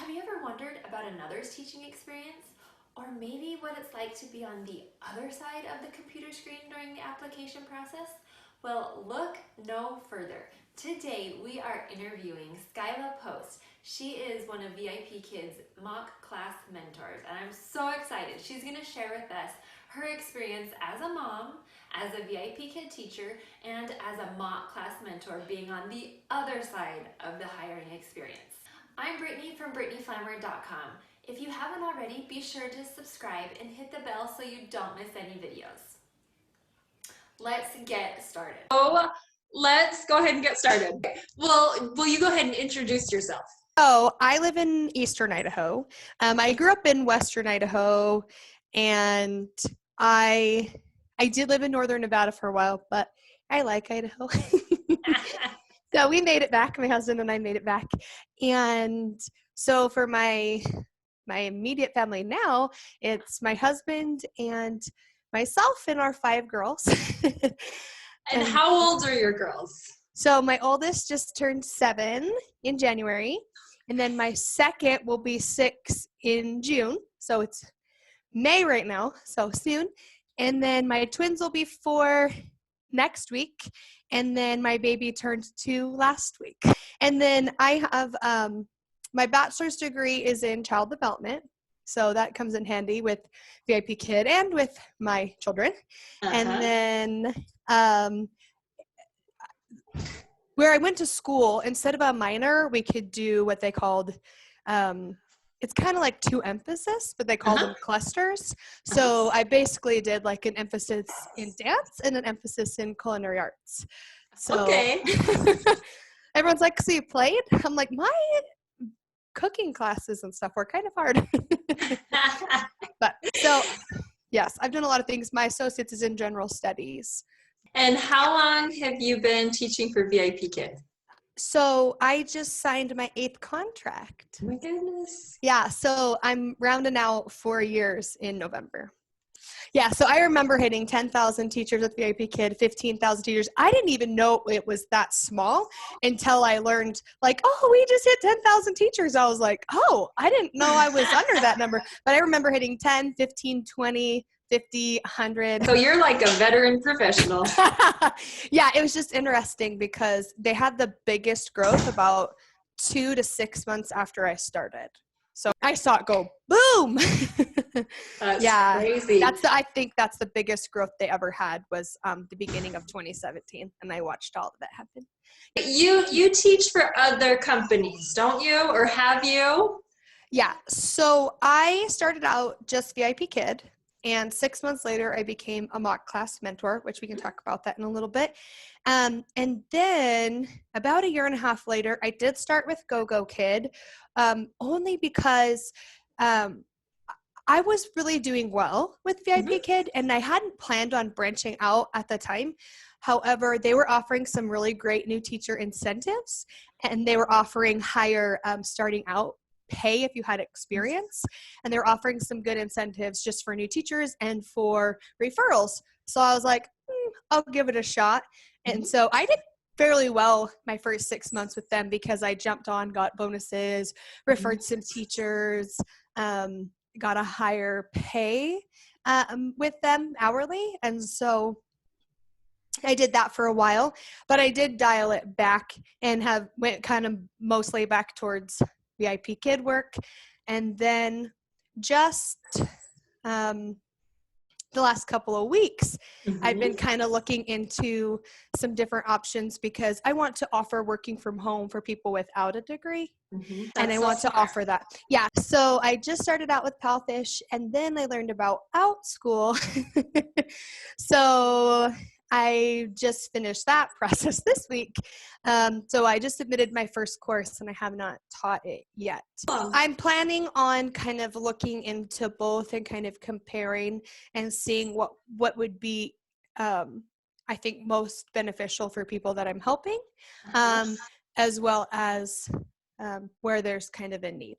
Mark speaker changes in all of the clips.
Speaker 1: Have you ever wondered about another's teaching experience? Or maybe what it's like to be on the other side of the computer screen during the application process? Well, look no further. Today we are interviewing Skyla Post. She is one of VIPKid's mock class mentors, and I'm so excited. She's going to share with us her experience as a mom, as a VIPKid teacher, and as a mock class mentor being on the other side of the hiring experience. I'm Brittany from BrittanyFlammer.com. If you haven't already, be sure to subscribe and hit the bell so you don't miss any videos. Let's get started.
Speaker 2: So let's go ahead and get started. Well, will you go ahead and introduce yourself?
Speaker 3: Oh, I live in Eastern Idaho. I grew up in Western Idaho, and I did live in Northern Nevada for a while, but I like Idaho. So we made it back. My husband and I made it back. And so for my immediate family now, it's my husband and myself and our 5 girls.
Speaker 2: And how old are your girls?
Speaker 3: So my oldest just turned 7 in January, and then my second will be 6 in June. So it's May right now, so soon. And then my twins will be 4 next week, and then my baby turned 2 last week. And then I have my bachelor's degree is in child development, so that comes in handy with VIPKid and with my children. And then where I went to school, instead of a minor, we could do what they called, it's kind of like 2 emphasis, but they call them clusters. So I basically did like an emphasis in dance and an emphasis in culinary arts. So
Speaker 2: Okay.
Speaker 3: everyone's like, so you played? I'm like, my cooking classes and stuff were kind of hard. But so, yes, I've done a lot of things. My associate's is in general studies.
Speaker 2: And how long have you been teaching for VIPKid?
Speaker 3: So I just signed my 8th contract.
Speaker 2: Oh my goodness.
Speaker 3: Yeah, so I'm rounding out 4 years in November. Yeah, so I remember hitting 10,000 teachers with VIPKid, 15,000 teachers. I didn't even know it was that small until I learned, like, oh, we just hit 10,000 teachers. I was like, oh, I didn't know I was under that number. But I remember hitting 10, 15, 20, 50, 100.
Speaker 2: So you're like a veteran professional.
Speaker 3: Yeah, it was just interesting because they had the biggest growth about 2 to 6 months after I started. So I saw it go boom.
Speaker 2: That's
Speaker 3: crazy.
Speaker 2: crazy.
Speaker 3: I think that's the biggest growth they ever had was the beginning of 2017, and I watched all of that happen.
Speaker 2: You teach for other companies, don't you? Or have you?
Speaker 3: Yeah, so I started out just VIPKid. And 6 months later, I became a mock class mentor, which we can talk about that in a little bit. And then about a year and a half later, I did start with Go Kid, only because I was really doing well with VIPKid, and I hadn't planned on branching out at the time. However, they were offering some really great new teacher incentives, and they were offering higher starting out pay if you had experience, and they're offering some good incentives just for new teachers and for referrals. So I was like, I'll give it a shot. And so I did fairly well my first 6 months with them because I jumped on, got bonuses, referred some teachers, got a higher pay with them hourly. And so I did that for a while, but I did dial it back and went kind of mostly back towards VIPKid work. And then just the last couple of weeks, I've been kind of looking into some different options because I want to offer working from home for people without a degree. And I want to offer that. Yeah. So I just started out with Palfish, and then I learned about OutSchool. So I just finished that process this week. So I just submitted my first course, and I have not taught it yet. I'm planning on kind of looking into both and kind of comparing and seeing what would be, I think, most beneficial for people that I'm helping, as well as where there's kind of a need.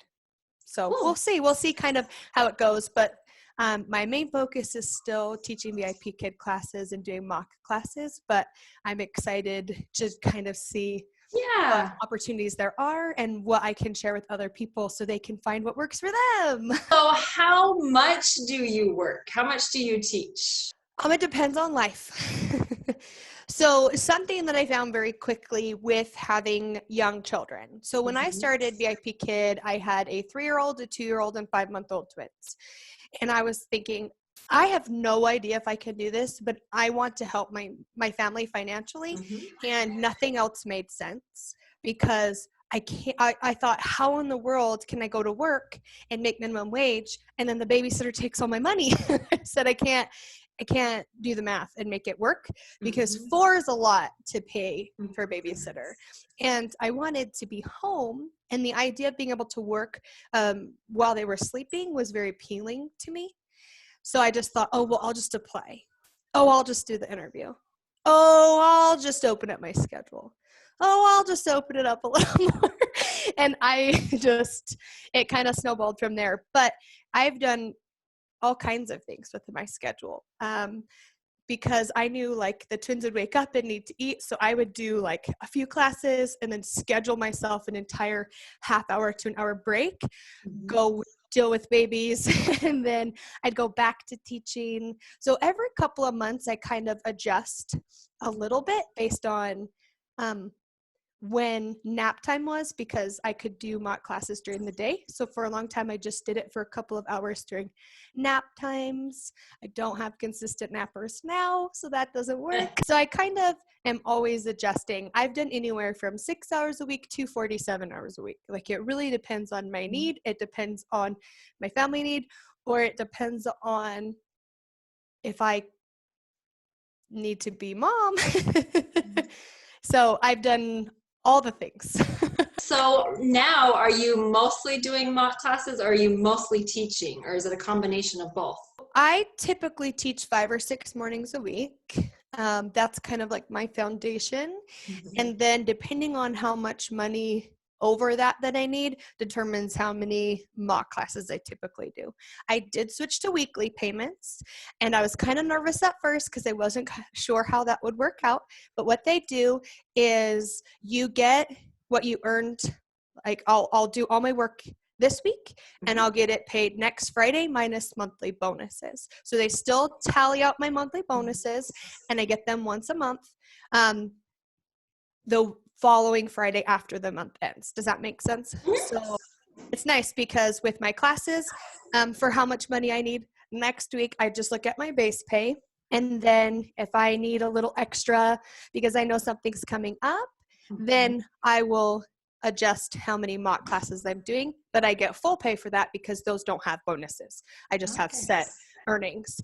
Speaker 3: So we'll see kind of how it goes. But my main focus is still teaching VIPKid classes and doing mock classes, but I'm excited to kind of see
Speaker 2: Yeah.
Speaker 3: opportunities there are and what I can share with other people so they can find what works for them.
Speaker 2: So how much do you work? How much do you teach?
Speaker 3: It depends on life. So something that I found very quickly with having young children. So when I started VIPKid, I had a 3-year-old, a 2-year-old, and 5-month-old twins. And I was thinking, I have no idea if I can do this, but I want to help my family financially. And nothing else made sense because I can't, I thought, how in the world can I go to work and make minimum wage and then the babysitter takes all my money? I said, I can't do the math and make it work because 4 is a lot to pay for a babysitter. And I wanted to be home, and the idea of being able to work while they were sleeping was very appealing to me. So I just thought, oh, well, I'll just apply. Oh, I'll just do the interview. Oh, I'll just open up my schedule. Oh, I'll just open it up a little more. And it kind of snowballed from there. But I've done all kinds of things with my schedule because I knew like the twins would wake up and need to eat. So I would do like a few classes and then schedule myself an entire half hour to an hour break, go deal with babies, and then I'd go back to teaching. So every couple of months I kind of adjust a little bit based on when nap time was, because I could do mock classes during the day. So for a long time, I just did it for a couple of hours during nap times. I don't have consistent nappers now, so that doesn't work. So I kind of am always adjusting. I've done anywhere from 6 hours a week to 47 hours a week. Like it really depends on my need. It depends on my family need, or it depends on if I need to be mom. So I've done all the things.
Speaker 2: So now, are you mostly doing mock classes, or are you mostly teaching, or is it a combination of both?
Speaker 3: I typically teach 5 or 6 mornings a week. That's kind of like my foundation. And then depending on how much money over that I need determines how many mock classes I typically do. I did switch to weekly payments, and I was kind of nervous at first because I wasn't sure how that would work out. But what they do is you get what you earned. Like I'll do all my work this week and I'll get it paid next Friday minus monthly bonuses. So they still tally out my monthly bonuses and I get them once a month. The following Friday after the month ends. Does that make sense? So it's nice because with my classes, for how much money I need next week, I just look at my base pay. And then if I need a little extra because I know something's coming up, then I will adjust how many mock classes I'm doing, but I get full pay for that because those don't have bonuses. I just have set earnings.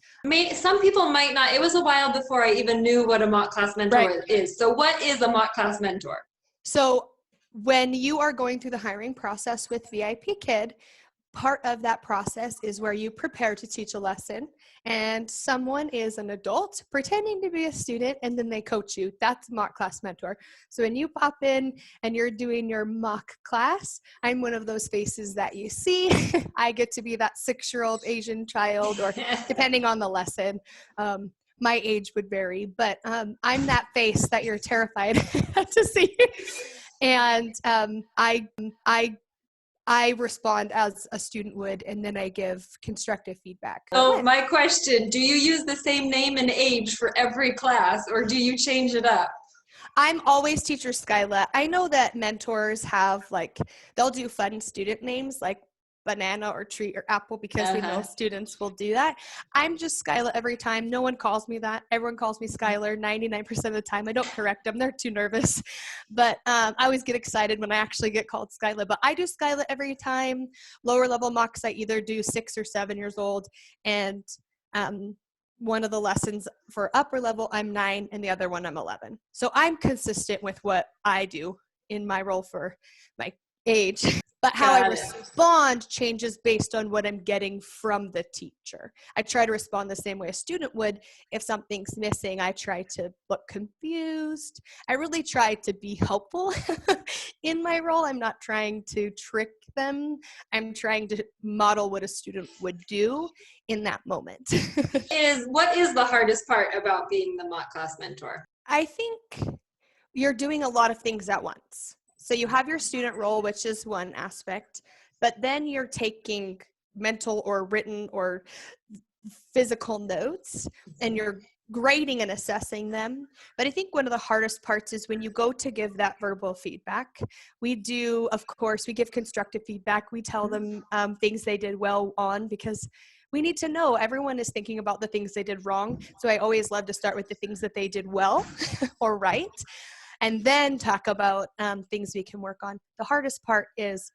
Speaker 2: Some people might not. It was a while before I even knew what a mock class mentor is. So what is a mock class mentor?
Speaker 3: So when you are going through the hiring process with VIPKid, part of that process is where you prepare to teach a lesson and someone is an adult pretending to be a student and then they coach you. That's mock class mentor. So when you pop in and you're doing your mock class, I'm one of those faces that you see. I get to be that 6-year-old Asian child, or depending on the lesson, my age would vary, but I'm that face that you're terrified to see. And I respond as a student would, and then I give constructive feedback.
Speaker 2: So my question, do you use the same name and age for every class, or do you change it up?
Speaker 3: I'm always teacher Skyla. I know that mentors have they'll do fun student names like banana or tree or apple because we know students will do that. I'm just Skyla every time. No one calls me that. Everyone calls me Skylar 99% of the time. I don't correct them. They're too nervous. But I always get excited when I actually get called Skyla. But I do Skyla every time. Lower level mocks, I either do 6 or 7 years old. And one of the lessons for upper level, I'm 9, and the other one, I'm 11. So I'm consistent with what I do in my role for my age. But how I respond changes based on what I'm getting from the teacher. I try to respond the same way a student would. If something's missing, I try to look confused. I really try to be helpful in my role. I'm not trying to trick them. I'm trying to model what a student would do in that moment.
Speaker 2: What is the hardest part about being the mock class mentor?
Speaker 3: I think you're doing a lot of things at once. So you have your student role, which is one aspect, but then you're taking mental or written or physical notes and you're grading and assessing them. But I think one of the hardest parts is when you go to give that verbal feedback. We do, of course, we give constructive feedback. We tell them things they did well on, because we need to know everyone is thinking about the things they did wrong. So I always love to start with the things that they did well or right, and then talk about things we can work on. The hardest part is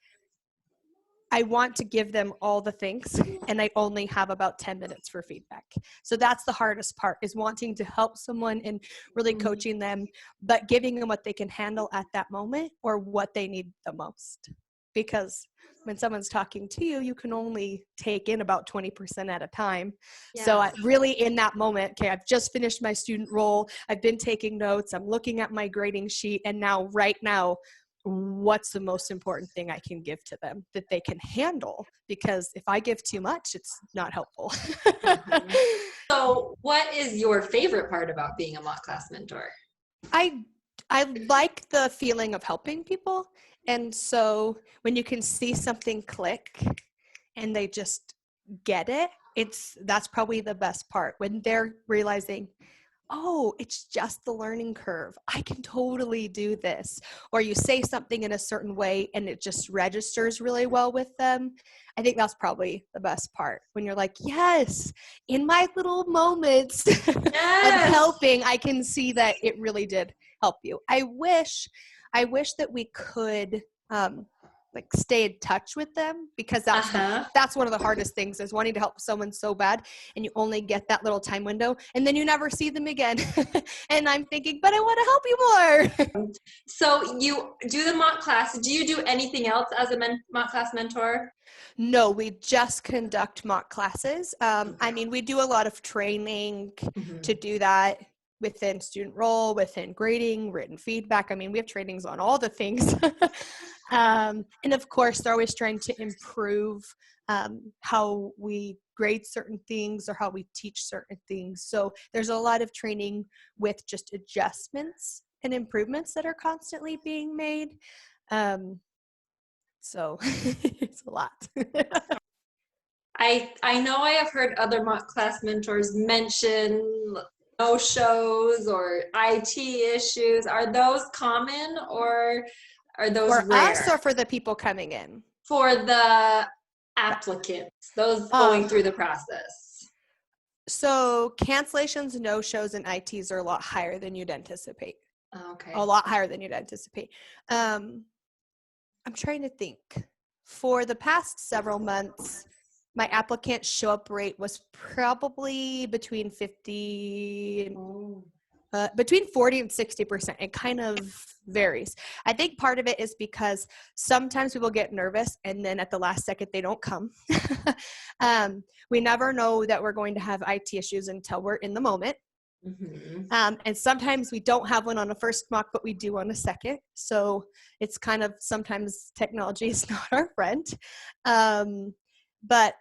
Speaker 3: I want to give them all the things, and I only have about 10 minutes for feedback. So that's the hardest part, is wanting to help someone and really coaching them, but giving them what they can handle at that moment or what they need the most. Because when someone's talking to you, you can only take in about 20% at a time. Yeah. So I really, in that moment, okay, I've just finished my student role. I've been taking notes. I'm looking at my grading sheet. And now, right now, what's the most important thing I can give to them that they can handle? Because if I give too much, it's not helpful.
Speaker 2: So what is your favorite part about being a mock class mentor?
Speaker 3: I like the feeling of helping people. And so when you can see something click and they just get it, that's probably the best part, when they're realizing, oh, it's just the learning curve. I can totally do this. Or you say something in a certain way and it just registers really well with them. I think that's probably the best part, when you're like, yes, in my little moments of helping, I can see that it really did help you. I wish that we could like stay in touch with them, because that's one of the hardest things, is wanting to help someone so bad and you only get that little time window and then you never see them again. And I'm thinking, but I want to help you more.
Speaker 2: So you do the mock class. Do you do anything else as a mock class mentor?
Speaker 3: No, we just conduct mock classes. I mean, we do a lot of training to do that within student role, within grading, written feedback. I mean, we have trainings on all the things. And of course, they're always trying to improve how we grade certain things or how we teach certain things. So there's a lot of training with just adjustments and improvements that are constantly being made. So it's a lot.
Speaker 2: I know I have heard other mock class mentors mention no-shows or IT issues. Are those common, or are those
Speaker 3: for
Speaker 2: rare?
Speaker 3: us or for the people coming in?
Speaker 2: For the applicants, those going through the process.
Speaker 3: So cancellations, no-shows, and ITs are a lot higher than you'd anticipate.
Speaker 2: Okay.
Speaker 3: A lot higher than you'd anticipate. I'm trying to think. For the past several months, my applicant show-up rate was probably between 40 and 60%. It kind of varies. I think part of it is because sometimes people get nervous and then at the last second they don't come. We never know that we're going to have IT issues until we're in the moment. And sometimes we don't have one on a first mock, but we do on a second. So it's kind of, sometimes technology is not our friend. But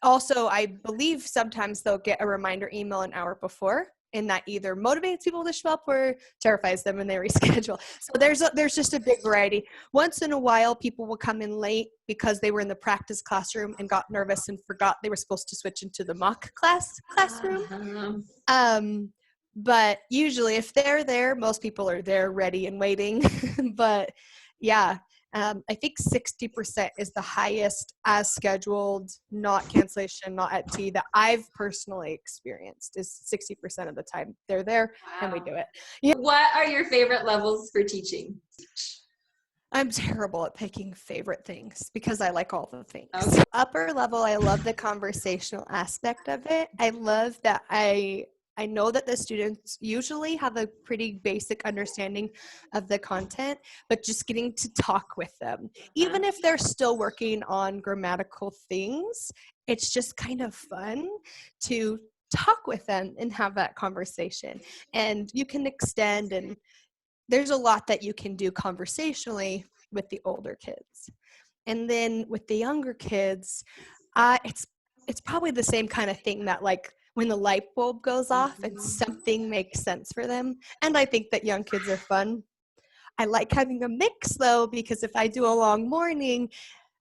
Speaker 3: also, I believe sometimes they'll get a reminder email an hour before, and that either motivates people to show up or terrifies them and they reschedule. So there's just a big variety. Once in a while, people will come in late because they were in the practice classroom and got nervous and forgot they were supposed to switch into the mock classroom. But usually if they're there, most people are there ready and waiting. But yeah, I think 60% is the highest as scheduled, not cancellation, not at T, that I've personally experienced, is 60% of the time they're there. Wow. And we do it. Yeah.
Speaker 2: What are your favorite levels for teaching?
Speaker 3: I'm terrible at picking favorite things because I like all the things. Okay. Upper level, I love the conversational aspect of it. I love that I know that the students usually have a pretty basic understanding of the content, but just getting to talk with them, even if they're still working on grammatical things, it's just kind of fun to talk with them and have that conversation. And you can extend, and there's a lot that you can do conversationally with the older kids. And then with the younger kids, it's probably the same kind of thing that, like, when the light bulb goes off and something makes sense for them. And I think that young kids are fun. I like having a mix though, because if I do a long morning,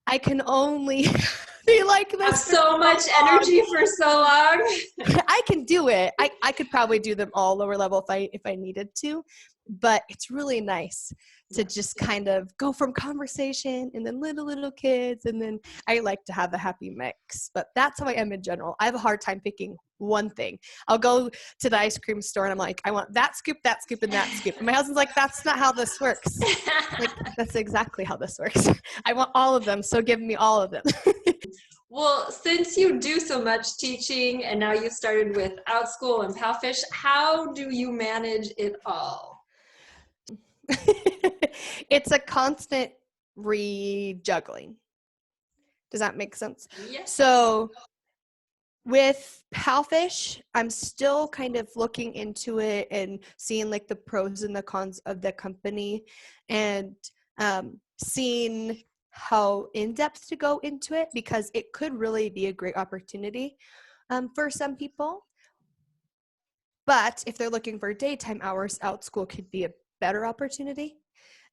Speaker 3: I can only be like this.
Speaker 2: Have so much energy for so long.
Speaker 3: I can do it. I could probably do them all lower level if I needed to, but it's really nice to just kind of go from conversation and then little kids, and then I like to have a happy mix. But that's how I am in general. I have a hard time picking one thing. I'll go to the ice cream store and I'm like, I want that scoop, and that scoop. And my husband's like, that's not how this works. Like, that's exactly how this works. I want all of them, so give me all of them.
Speaker 2: Well, since you do so much teaching and now you started with OutSchool and Powfish, how do you manage it all?
Speaker 3: It's a constant rejuggling. Does that make sense?
Speaker 2: Yes.
Speaker 3: So with Powfish, I'm still kind of looking into it and seeing like the pros and the cons of the company, and seeing how in-depth to go into it, because it could really be a great opportunity for some people. But if they're looking for daytime hours, OutSchool could be a better opportunity.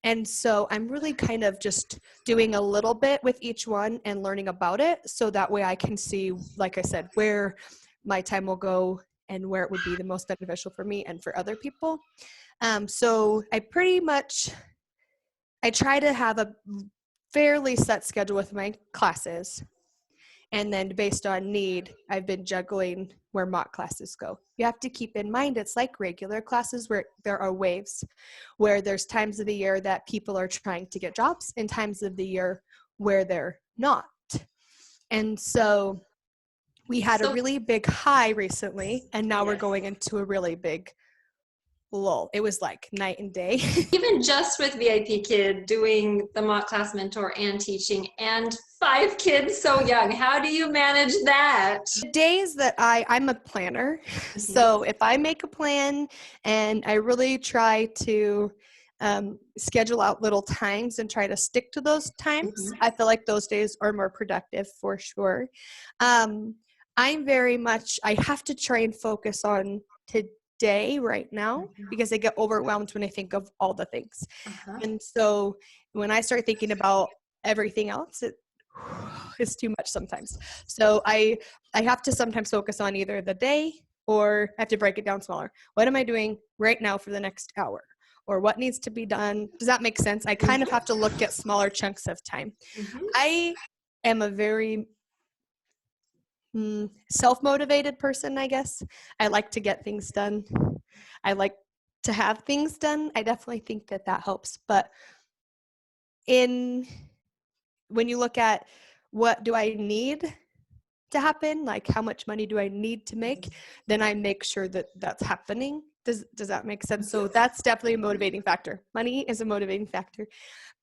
Speaker 3: And so I'm really kind of just doing a little bit with each one and learning about it, so that way I can see, like I said, where my time will go and where it would be the most beneficial for me and for other people. So I try to have a fairly set schedule with my classes. And then based on need, I've been juggling where mock classes go. You have to keep in mind, it's like regular classes where there are waves, where there's times of the year that people are trying to get jobs and times of the year where they're not. And so we had a really big high recently, and now we're going into a really big lull. It was like night and day.
Speaker 2: Even just with VIPKid doing the mock class mentor and teaching and 5 kids so young, how do you manage that?
Speaker 3: Days that I'm a planner. So if I make a plan and I really try to schedule out little times and try to stick to those times, I feel like those days are more productive for sure. I'm very much, I have to try and focus on today right now, because I get overwhelmed when I think of all the things. And so when I start thinking about everything else, it's too much sometimes. So I have to sometimes focus on either the day, or I have to break it down smaller. What am I doing right now for the next hour? Or what needs to be done? Does that make sense? I kind of have to look at smaller chunks of time. I am a very self-motivated person, I guess. I like to get things done. I like to have things done. I definitely think that helps. But when you look at what do I need to happen, like how much money do I need to make, then I make sure that that's happening. Does that make sense? So that's definitely a motivating factor. Money is a motivating factor.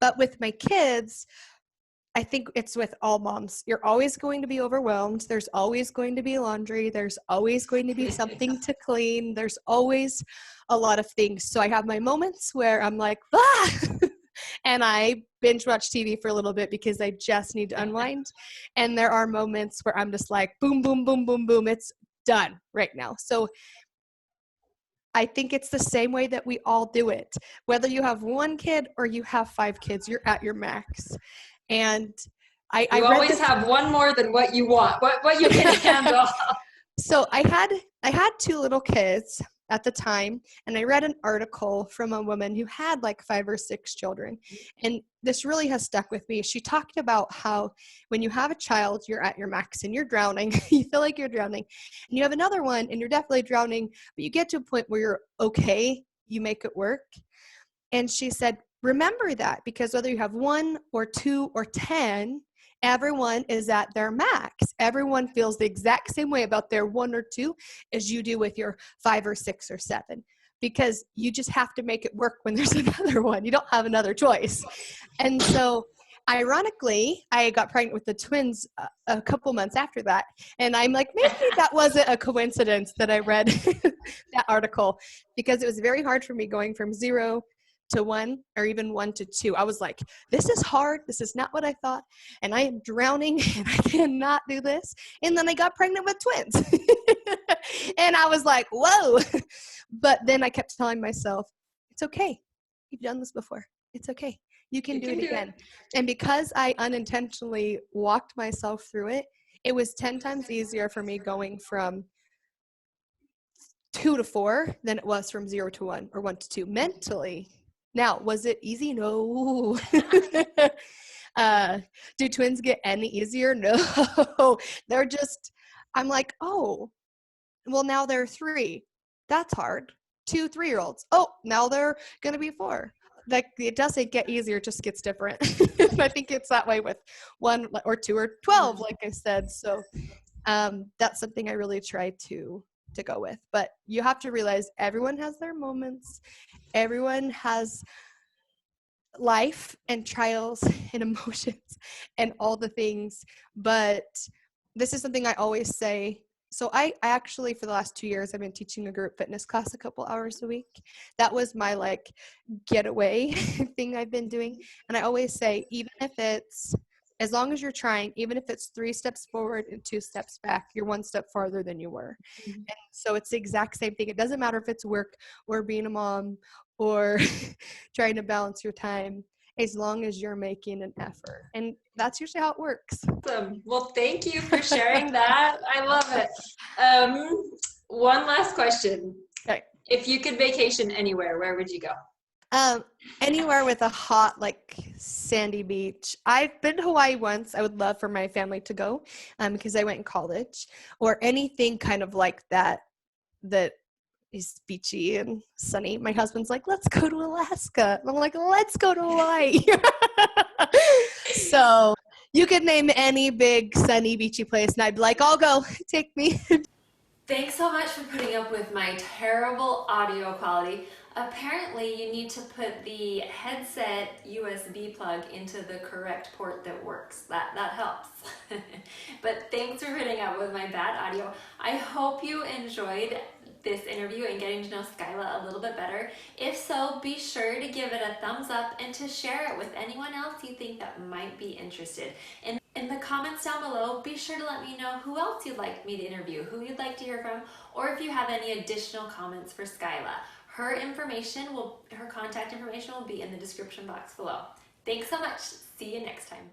Speaker 3: But with my kids, I think it's with all moms. You're always going to be overwhelmed. There's always going to be laundry. There's always going to be something to clean. There's always a lot of things. So I have my moments where I'm like, and I binge watch TV for a little bit because I just need to unwind. And there are moments where I'm just like, boom, boom, boom, boom, boom. It's done right now. So I think it's the same way that we all do it. Whether you have 1 kid or you have 5 kids, you're at your max. And I
Speaker 2: always have one more than what you want, what you can handle.
Speaker 3: So I had 2 little kids at the time, and I read an article from a woman who had like 5 or 6 children. And this really has stuck with me. She talked about how when you have a child, you're at your max and you're drowning. You feel like you're drowning. And you have another one and you're definitely drowning, but you get to a point where you're okay. You make it work. And she said, remember that, because whether you have 1 or 2 or 10, everyone is at their max. Everyone feels the exact same way about their 1 or 2 as you do with your 5 or 6 or 7, because you just have to make it work when there's another one. You don't have another choice. And so ironically, I got pregnant with the twins a couple months after that. And I'm like, maybe that wasn't a coincidence that I read that article, because it was very hard for me going from 0 to 1 or even 1 to 2. I was like, this is hard. This is not what I thought. And I am drowning and I cannot do this. And then I got pregnant with twins. And I was like, whoa. But then I kept telling myself, it's okay. You've done this before. It's okay. You can do it again. And because I unintentionally walked myself through it, it was 10 times easier for me going from 2 to 4 than it was from 0 to 1 or 1 to 2 mentally. Now, was it easy? No. Do twins get any easier? No. They're just, I'm like, oh, well, now they're 3. That's hard. 2 3-year-olds. Oh, now they're going to be 4. Like, it doesn't get easier, it just gets different. I think it's that way with 1 or 2 or 12, like I said. So that's something I really try to go with. But you have to realize everyone has their moments. Everyone has life and trials and emotions and all the things. But this is something I always say. So I actually, for the last 2 years, I've been teaching a group fitness class a couple hours a week. That was my like getaway thing I've been doing. And I always say, even if it's, as long as you're trying, even if it's 3 steps forward and 2 steps back, you're 1 step farther than you were. And so it's the exact same thing. It doesn't matter if it's work or being a mom or trying to balance your time, as long as you're making an effort. And that's usually how it works.
Speaker 2: Awesome. Well, thank you for sharing that. I love it. One last question.
Speaker 3: Okay.
Speaker 2: If you could vacation anywhere, where would you go?
Speaker 3: Anywhere with a hot, like sandy beach. I've been to Hawaii once. I would love for my family to go because I went in college, or anything kind of like that is beachy and sunny. My husband's like, let's go to Alaska. And I'm like, let's go to Hawaii. So you could name any big sunny beachy place and I'd be like, I'll go, take me.
Speaker 1: Thanks so much for putting up with my terrible audio quality. Apparently you need to put the headset USB plug into the correct port that works. That helps. But thanks for putting up with my bad audio. I hope you enjoyed this interview and getting to know Skyla a little bit better. If so, be sure to give it a thumbs up and to share it with anyone else you think that might be interested. In the comments down below, be sure to let me know who else you'd like me to interview, who you'd like to hear from, or if you have any additional comments for Skyla. Her contact information will be in the description box below. Thanks so much. See you next time.